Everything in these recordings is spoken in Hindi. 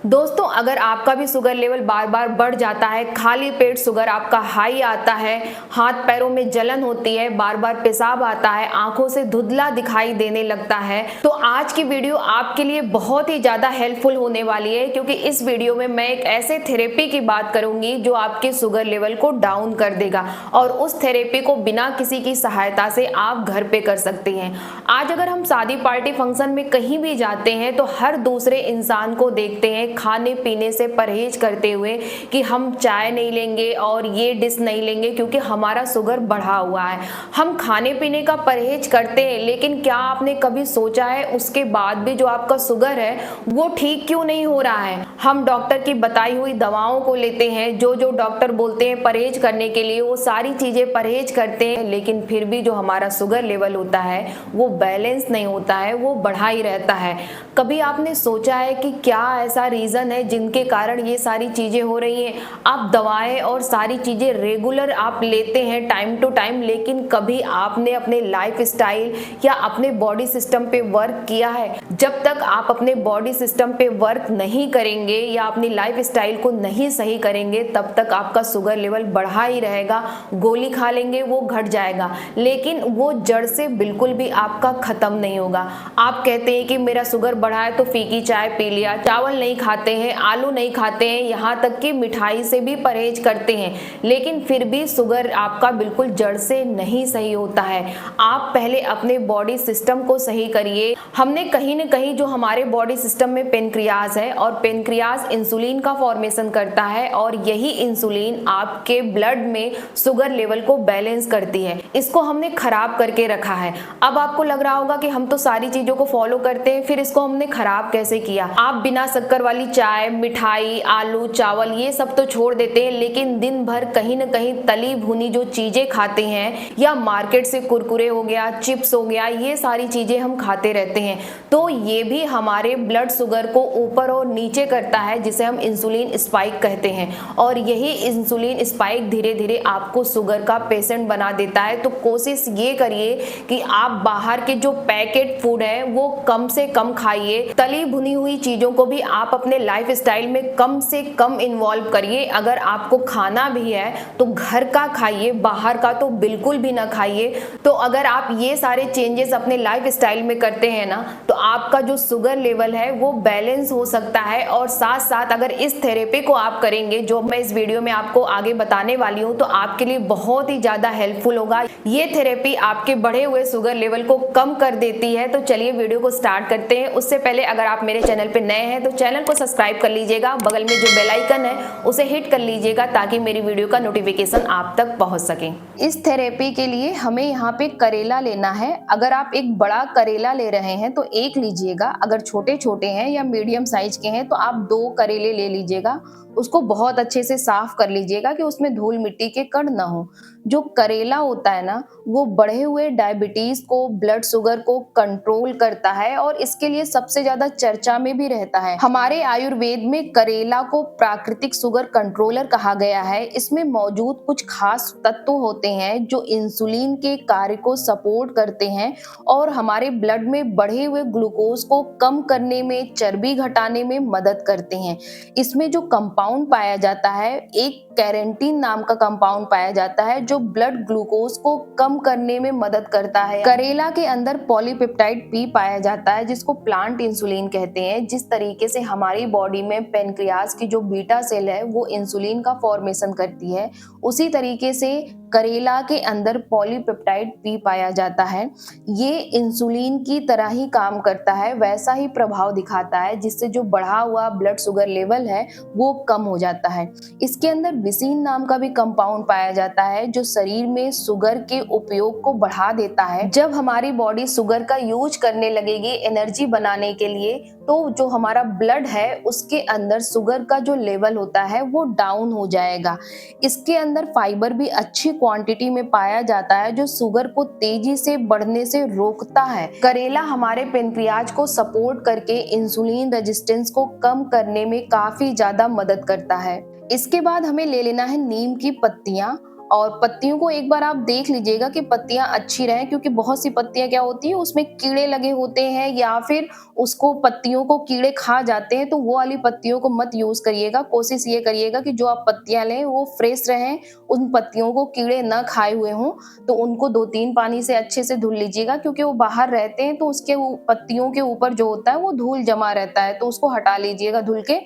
दोस्तों, अगर आपका भी शुगर लेवल बार बार बढ़ जाता है, खाली पेट शुगर आपका हाई आता है, हाथ पैरों में जलन होती है, बार बार पेशाब आता है, आंखों से धुंधला दिखाई देने लगता है, तो आज की वीडियो आपके लिए बहुत ही ज्यादा हेल्पफुल होने वाली है। क्योंकि इस वीडियो में मैं एक ऐसे थेरेपी की बात करूंगी जो आपके शुगर लेवल को डाउन कर देगा और उस थेरेपी को बिना किसी की सहायता से आप घर पे कर सकते हैं। आज अगर हम शादी पार्टी फंक्शन में कहीं भी जाते हैं तो हर दूसरे इंसान को देखते हैं खाने पीने से परहेज करते हुए कि हम चाय नहीं लेंगे और ये डिश नहीं लेंगे क्योंकि हमारा शुगर बढ़ा हुआ है। हम खाने पीने का परहेज करते हैं, लेकिन क्या आपने कभी सोचा है उसके बाद भी जो आपका शुगर है वो ठीक क्यों नहीं हो रहा है? हम डॉक्टर की बताई हुई दवाओं को लेते हैं, जो जो डॉक्टर बोलते हैं परहेज करने के लिए वो सारी चीजें परहेज करते हैं, लेकिन फिर भी जो हमारा शुगर लेवल होता है वो बैलेंस नहीं होता है, वो बढ़ा ही रहता है। कभी आपने सोचा है कि क्या ऐसा रीजन है जिनके कारण ये सारी चीजें हो रही हैं? आप दवाएं और सारी चीजें रेगुलर आप लेते हैं टाइम टू टाइम, लेकिन कभी आपने अपने लाइफ स्टाइल या अपने बॉडी सिस्टम पे वर्क किया है? जब तक आप अपने बॉडी सिस्टम पे वर्क नहीं करेंगे या अपनी लाइफ स्टाइल को नहीं सही करेंगे तब तक आपका शुगर लेवल बढ़ा ही रहेगा। गोली खा लेंगे वो घट जाएगा, लेकिन वो जड़ से बिल्कुल भी आपका खत्म नहीं होगा। आप कहते हैं कि मेरा शुगर बढ़ा है तो फीकी चाय पी लिया, चावल नहीं खाते हैं, आलू नहीं खाते हैं, यहाँ तक कि मिठाई से भी परहेज करते हैं, लेकिन फिर भी शुगर आपका बिल्कुल जड़ से नहीं सही होता है। आप पहले अपने बॉडी सिस्टम को सही करिए। हमने कहीं न कहीं जो हमारे बॉडी सिस्टम में पेनक्रियाज है और पेनक्रियाज इंसुलिन का फॉर्मेशन करता है और यही इंसुलिन आपके ब्लड में शुगर लेवल को बैलेंस करती है। इसको हमने खराब करके रखा है। अब आपको लग रहा होगा कि हम तो सारी चीजों को फॉलो करते हैं, फिर इसको हमने खराब कैसे किया? आप बिना शक्कर वाली चाय, मिठाई, आलू, चावल ये सब तो छोड़ देते हैं, लेकिन दिन भर कहीं न कहीं तली भुनी जो चीजें खाते हैं या मार्केट से कुरकुरे हो गया, चिप्स हो गया, ये सारी चीजें हम खाते रहते हैं, तो ये भी हमारे ब्लड शुगर को ऊपर और नीचे करता है, जिसे हम इंसुलिन स्पाइक कहते हैं। और यही इंसुलिन स्पाइक धीरे धीरे आपको शुगर का पेशेंट बना देता है। तो कोशिश ये करिए कि आप बाहर के जो पैकेट फूड है वो कम से कम खाइए। तली भुनी हुई चीजों को भी आप अपने लाइफ स्टाइल में कम से कम इन्वॉल्व करिए। अगर आपको खाना भी है तो घर का खाइए, बाहर का तो बिल्कुल भी ना खाइए। तो अगर आप ये सारे चेंजेस अपने लाइफ स्टाइल में करते हैं ना, तो आपका जो शुगर लेवल है वो बैलेंस हो सकता है। और साथ साथ अगर इस थेरेपी को आप करेंगे जो मैं इस वीडियो में आपको आगे बताने वाली हूँ, तो आपके लिए बहुत ही ज्यादा हेल्पफुल होगा। ये थेरेपी आपके बढ़े हुए शुगर लेवल को कम कर देती है। तो चलिए वीडियो को स्टार्ट करते हैं। उससे पहले अगर आप मेरे चैनल पे नए हैं तो चैनल को सब्सक्राइब कर लीजिएगा, बगल में जो बेल आइकन है उसे हिट कर लीजिएगा ताकि मेरी वीडियो का नोटिफिकेशन आप तक पहुंच सके। इस थेरेपी के लिए हमें यहाँ पे करेला लेना है। अगर आप एक बड़ा करेला ले रहे हैं तो एक लीजिएगा, अगर छोटे छोटे हैं या मीडियम साइज के हैं तो आप 2 करेले ले लीजिएगा। उसको बहुत अच्छे से साफ कर लीजिएगा कि उसमें धूल मिट्टी के कण ना हो। जो करेला होता है ना, वो बढ़े हुए डायबिटीज को, ब्लड शुगर को कंट्रोल करता है और इसके लिए सबसे ज्यादा चर्चा में भी रहता है। हमारे आयुर्वेद में करेला को प्राकृतिक शुगर कंट्रोलर कहा गया है। इसमें मौजूद कुछ खास तत्व होते हैं जो इंसुलिन के कार्य को सपोर्ट करते हैं और हमारे ब्लड में बढ़े हुए ग्लूकोज को कम करने में, चर्बी घटाने में मदद करते हैं। इसमें जो कंपाउंड पाया जाता है, एक कैरेंटीन नाम का कंपाउंड पाया जाता है जो ब्लड ग्लूकोज को कम करने में मदद करता है। करेला के अंदर पॉलीपेप्टाइड पी पाया जाता है जिसको प्लांट इंसुलिन कहते हैं। जिस तरीके से हमारी बॉडी में पेनक्रियाज की जो बीटा सेल है वो इंसुलिन का फॉर्मेशन करती है, उसी तरीके से करेला के अंदर पॉलीपेप्टाइड पी पाया जाता है। ये इंसुलिन की तरह ही काम करता है, वैसा ही प्रभाव दिखाता है, जिससे जो बढ़ा हुआ ब्लड शुगर लेवल है वो कम हो जाता है। इसके अंदर विसिन नाम का भी कंपाउंड पाया जाता है जो शरीर में शुगर के उपयोग को बढ़ा देता है। जब हमारी बॉडी शुगर का यूज करने लगेगी एनर्जी बनाने के लिए, तो जो हमारा ब्लड है उसके अंदर शुगर का जो लेवल होता है वो डाउन हो जाएगा। इसके अंदर फाइबर भी अच्छी क्वांटिटी में पाया जाता है जो शुगर को तेजी से बढ़ने से रोकता है। करेला हमारे पेनक्रियाज को सपोर्ट करके इंसुलिन रेजिस्टेंस को कम करने में काफी ज्यादा मदद करता है। इसके बाद हमें ले लेना है नीम की पत्तियां और पत्तियों को एक बार आप देख लीजिएगा कि पत्तियां अच्छी रहें, क्योंकि बहुत सी पत्तियां क्या होती है उसमें कीड़े लगे होते हैं या फिर उसको पत्तियों को कीड़े खा जाते हैं, तो वो वाली पत्तियों को मत यूज करिएगा। कोशिश ये करिएगा कि जो आप पत्तियां लें वो फ्रेश रहें, उन पत्तियों को कीड़े न खाए हुए हों। तो उनको 2-3 पानी से अच्छे से धुल लीजिएगा, क्योंकि वो बाहर रहते हैं तो उसके पत्तियों के ऊपर जो होता है वो धूल जमा रहता है, तो उसको हटा लीजिएगा धुल के।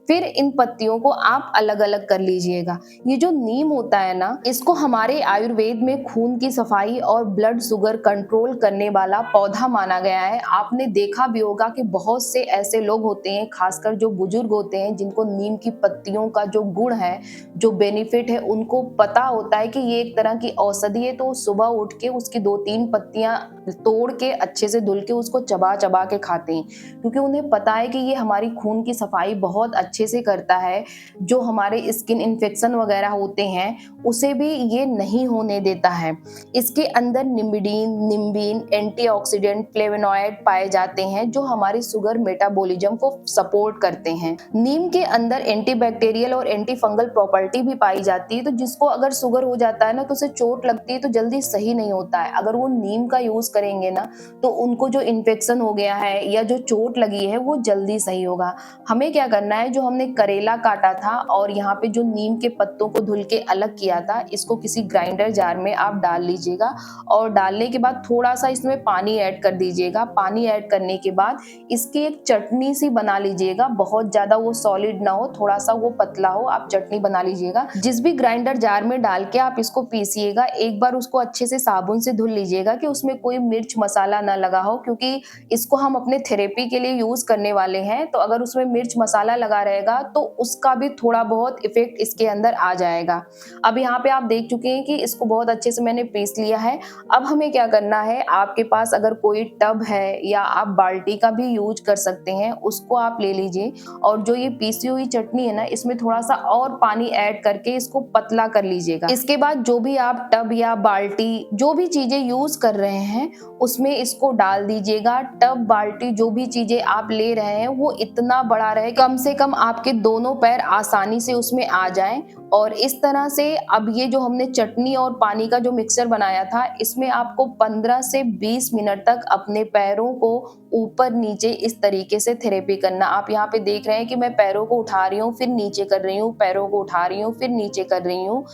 फिर इन पत्तियों को आप अलग अलग कर लीजिएगा। ये जो नीम होता है ना, इसको हमारे आयुर्वेद में खून की सफाई और ब्लड शुगर कंट्रोल करने वाला पौधा माना गया है। आपने देखा भी होगा कि बहुत से ऐसे लोग होते हैं, खासकर जो बुजुर्ग होते हैं, जिनको नीम की पत्तियों का जो गुण है, जो बेनिफिट है, उनको पता होता है कि ये एक तरह की औषधि है। तो सुबह उठ के उसकी 2-3 पत्तियां तोड़ के अच्छे से धुल के उसको चबा चबा के खाते हैं, क्योंकि उन्हें पता है कि ये हमारी खून की सफाई बहुत अच्छे से करता है। जो हमारे स्किन इन्फेक्शन वगैरह होते हैं उसे भी ये नहीं होने देता है। इसके अंदर निम्बिडीन, निम्बीन, एंटीऑक्सीडेंट, फ्लेवोनॉइड पाए जाते हैं, जो हमारे शुगर मेटाबॉलिज्म को सपोर्ट करते हैं। नीम के अंदर एंटीबैक्टीरियल और एंटी फंगल प्रॉपर्टी भी पाई जाती है, तो जिसको अगर शुगर हो जाता है ना, तो उसे चोट लगती है तो जल्दी सही नहीं होता है। अगर वो नीम का यूज करेंगे ना, तो उनको जो इन्फेक्शन हो गया है या जो चोट लगी है वो जल्दी सही होगा। हमें क्या करना है, जो हमने करेला काटा था और यहाँ पे जो नीम के पत्तों को धुल के अलग किया था, इसको किसी ग्राइंडर जार में आप डाल लीजिएगा और डालने के बाद थोड़ा सा इसमें पानी ऐड कर दीजिएगा। पानी ऐड करने के बाद इसकी एक चटनी सी बना लीजिएगा। बहुत ज्यादा वो सॉलिड ना हो, थोड़ा सा वो पतला हो, आप चटनी बना लीजिएगा। जिस भी ग्राइंडर जार में डाल के आप इसको पीसिएगा, एक बार उसको अच्छे से साबुन से धुल लीजिएगा कि उसमें कोई मिर्च मसाला ना लगा हो, क्योंकि इसको हम अपने थेरेपी के लिए यूज करने वाले हैं। तो अगर उसमें मिर्च मसाला लगा रहेगा तो उसका भी थोड़ा बहुत इफेक्ट इसके अंदर आ जाएगा। अब यहाँ पे आप देख चुके हैं कि इसको बहुत अच्छे से मैंने पीस लिया है। अब हमें क्या करना है, आपके पास अगर कोई टब है या आप बाल्टी का भी यूज कर सकते हैं, उसको आप ले लीजिए और जो ये पीसी हुई चटनी है ना, इसमें थोड़ा सा और पानी ऐड करके इसको पतला कर लीजिएगा। इसके बाद जो भी आप टब या बाल्टी, जो भी चीजें यूज कर रहे हैं, उसमें इसको डाल दीजिएगा। टब, बाल्टी, जो भी चीजें आप ले रहे हैं वो इतना बड़ा रहे, कम से कम आपके दोनों पैर आसानी से उसमें आ जाएं। और इस तरह से अब ये जो हमने चटनी और पानी का जो मिक्सचर बनाया था, इसमें आपको 15 से 20 मिनट तक अपने पैरों को ऊपर नीचे इस तरीके से थेरेपी करना। आप यहाँ पे देख रहे हैं कि मैं पैरों को उठा रही हूँ, फिर नीचे कर रही हूँ, पैरों को उठा रही हूँ, फिर नीचे कर रही हूँ।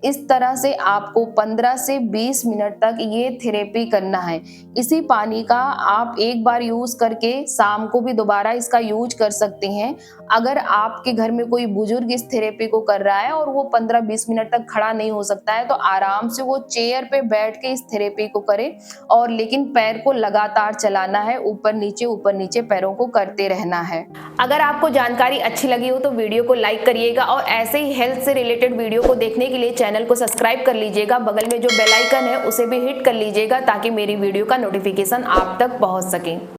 इस तरह से आपको 15 से 20 मिनट तक ये थेरेपी करना है। इसी पानी का आप एक बार यूज करके शाम को भी दोबारा इसका यूज कर सकते हैं। अगर आपके घर में कोई बुजुर्ग इस थेरेपी को कर रहा है और वो 15-20 मिनट तक खड़ा नहीं हो सकता है, तो आराम से वो चेयर पे बैठ के इस थेरेपी को करे, और लेकिन पैर को लगातार चलाना है, ऊपर नीचे पैरों को करते रहना है। अगर आपको जानकारी अच्छी लगी हो तो वीडियो को लाइक करिएगा और ऐसे ही हेल्थ से रिलेटेड वीडियो को देखने के लिए चैनल को सब्सक्राइब कर लीजिएगा। बगल में जो बेल आइकन है उसे भी हिट कर लीजिएगा, ताकि मेरी वीडियो का नोटिफिकेशन आप तक पहुंच सके।